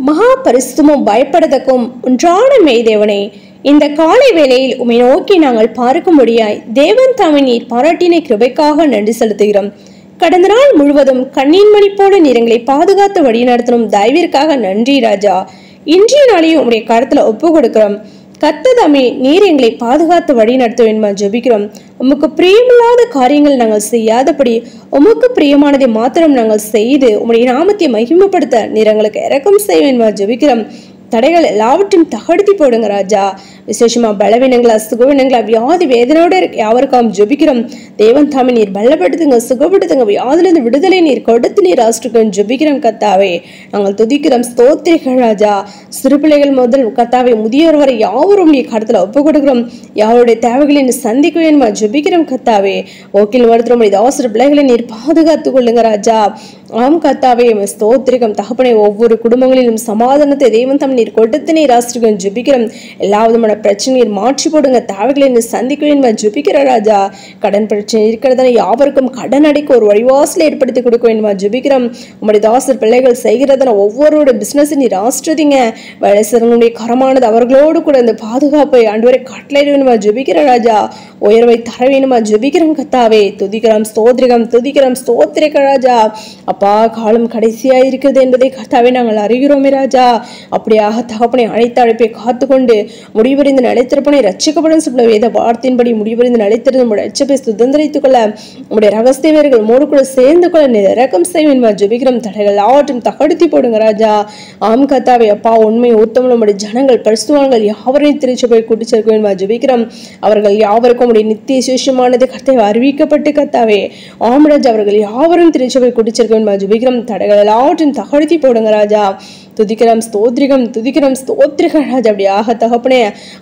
மகா பரிசுத்தமும் பயப்படத்தக்கும் ஒன்றான மெய்தேவனே, இந்த காலை வேளையில் உம்மை நோக்கி நாங்கள் பார்க்கும்படியாய் தேவன் தாமே நீர் பாராட்டின கிருபைக்காக நன்றி செலுத்துகிறோம். கடந்த நாள் முழுவதும் கண்ணீர் மணி போல நீர் எங்களை பாதுகாத்து வழிநடத்தணும் தயவிற்காக நன்றி ராஜா. இன்றைய நாளையும் உங்களுடைய கருத்துல ஒப்பு கொடுக்கிறோம். கர்த்ததாமே நீர் எங்களை பாதுகாத்து வழி நடத்த வேண்டுமா ஜெபிக்கிறோம். உமக்கு பிரியமில்லாத காரியங்கள் நாங்கள் செய்யாதபடி உமக்கு பிரியமானதை மாத்திரம் நாங்கள் செய்து உம்முடைய நாமத்தை மகிமைப்படுத்த நீர் எங்களுக்கு இரக்கம் செய்ய வேண்டுமா ஜெபிக்கிறோம். தடைகள் எல்லாவற்றையும் தகடுத்தி போடுங்க ராஜா. விசேஷமா பலவீனங்களா சுகவீனங்களா வியாதி வேதனோட யாவருக்காகவும் ஜெபிக்கிறோம். தேவன் தாமே நீர் பலப்படுத்துங்க, சுகப்படுத்துங்க, வியாதிலிருந்து விடுதலை நீர் கொடுத்து நீர் ஆசிரியக்கும் ஜெபிக்கிறோம். கத்தாவே நாங்கள் துதிக்கிறோம், ஸ்தோத்திரிகள் ராஜா. சிறு பிள்ளைகள் முதல் கத்தாவே முதியோர் வரை யாவரும் நீ கடத்துல ஒப்பு கொடுக்கிறோம். யாருடைய தேவைகளை நீர் சந்திக்க வேணுமா ஜெபிக்கிறோம். கத்தாவே ஓக்கில் வருத்தம் ஆசிரியர் பிள்ளைகளை நீர் பாதுகாத்து கொள்ளுங்க ராஜா. ஆம் கத்தாவே ஸ்தோத்திரிகம் தகப்பனை. ஒவ்வொரு குடும்பங்களிலும் சமாதானத்தை தேவன் தாம் நீர் கொடுத்து நீர் ஆசிரியக்கும் ஜெபிக்கிறோம். எல்லா விதமான பிரச்சனையை மாற்றி போடுங்க, தேவைகளை நீர் சந்திக்க வேணுமா ஜெபிக்கிற ராஜா. கடன் பிரச்சனை இருக்கிறதான யாவருக்கும் கடன் அடைக்க ஒரு வழிவாசலை ஏற்படுத்தி கொடுக்க வேண்டுமா ஜெபிக்கிறோம். உங்களுடைய தாசர் பிள்ளைகள் செய்கிறதான ஒவ்வொருடைய பிசினஸ் நீர் ஆசிரியங்க. வேலை செய்றவங்களுடைய கரமானது அவர்களோடு கூட இந்த பாதுகாப்பை ஆண்டவரை கட்டளையிட வேணுமா ஜெபிக்கிற ராஜா. உயர்வை தர வேணுமா ஜெபிக்கிறோம். கத்தாவே துதிக்கிறோம், ஸ்தோத்திரிகம் துதிக்கிறோம், ஸ்தோத்திரிக்க ராஜா. அப்பா காலம் கடைசியா இருக்குது என்பதை கர்த்தாவே நாங்கள் அறிகிறோமே ராஜா. அப்படியாக தகப்பனை அழைத்த அழைப்பை காத்துக்கொண்டு முடிவறிந்து நிலைத்திருப்பனை ரட்சிக்கப்படும் சொல்ல வேத வார்த்தையின்படி முடிவறிந்து நிலைத்திருந்து நம்முடைய ரட்சிப்பை சுதந்திரித்துக் கொள்ள நம்முடைய ரகசிய வீரர்கள் மோடு கூட சேர்ந்து கொள்ள இறக்கம் செய்வேன் ஜெபிக்கிறோம். தடைகள் ஆவற்றும் தகடுத்தி போடுங்க ராஜா. ஆம் கர்த்தாவே அப்பா உண்மை உத்தமம் நம்முடைய ஜனங்கள் பரிசுத்தவான்கள் யாவரையும் திருச்சபை கூட்டி சேர்க்க வேண்டுமா ஜெபிக்கிறோம். அவர்கள் யாவருக்கும் உடைய நித்திய விசேஷமானது கர்த்தாவே அறிவிக்கப்பட்டு கர்த்தாவே ஆம் ராஜா அவர்கள் யாவரும் திருச்சபை கூட்டி சேர்க்க வேண்டுமா ஜெபிக்கிறோம். தடைகள் எல்லாவற்றையும் தகடுத்தி போடுங்க ராஜா. துதிக்கிறோம், ஸ்தோத்திரிகம் துதிக்கிறோம், ஸ்தோத்திரிகள் ராஜா. அப்படியாக தகப்பனே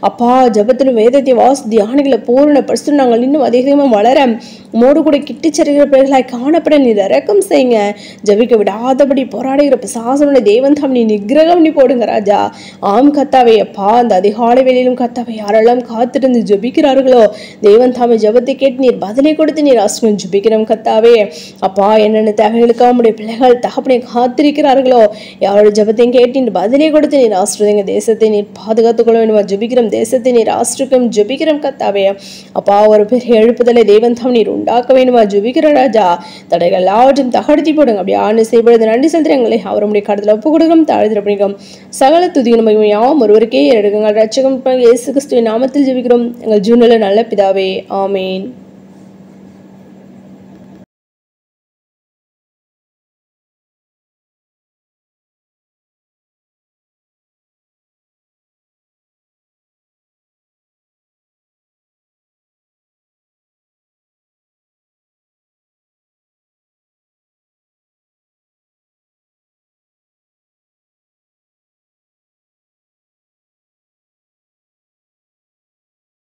அப்பா ஜபத்திலும் வேதத்தை வாசி தியானிகளை பூரண பரிசு நாங்கள் இன்னும் அதிகமாக வளர மோடு கூட கிட்டி செருகிற பிள்ளைகளாய் காணப்பட நீர் இறக்கம் செய்யுங்க. ஜபிக்க விடாதபடி போராடுகிற பிசாசனுடைய தேவன் தாம் நீ நிகிரகம் பண்ணி போடுங்க ராஜா. ஆம் கத்தாவே அப்பா அந்த அதிகாலை வேளையிலும் கத்தாவை யாரெல்லாம் காத்திருந்து ஜபிக்கிறார்களோ தேவன் தாமே ஜபத்தை கேட்டு நீர் பதிலை கொடுத்து நீர் ஆசிரியம் ஜபிக்கிறோம். கத்தாவே அப்பா என்னென்ன தேவைகளுக்காக நம்முடைய பிள்ளைகள் தகப்பனை காத்திருக்கிறார்களோ யாரோட ஜபத்தை கேட்டு பதிலை கொடுத்து நீர் ஆசிரியங்க. தேசத்தை நீர் பாதுகாத்துக் கொள்ள வேண்டுமா ஜெபிக்கிறோம். தேசத்தை நீர் ஆசிரியம் ஜெபிக்கிறோம். கத்தாவே அப்பா ஒரு பெரிய எழுப்புதலை தேவன் தாம் நீர் உண்டாக்க வேண்டுமா ஜெபிக்கிற ராஜா. தடைகள் எல்லாவற்றையும் தகடுத்தி போடுங்க. அப்படி ஆண்டு செய்வது நன்றி செலுத்துறீங்களே அவருடைய கடத்துல ஒப்பு கொடுக்கும் தாழ்த்திர பண்ணிக்கும். சகல துதிகளும் யாவும் ஒருவருக்கே எடுக்குங்கள். ரட்சகம் இயேசு கிறிஸ்துவின் நாமத்தில் ஜெபிக்கிறோம் எங்கள் ஜீவனில் நல்ல பிதாவே, ஆமேன்.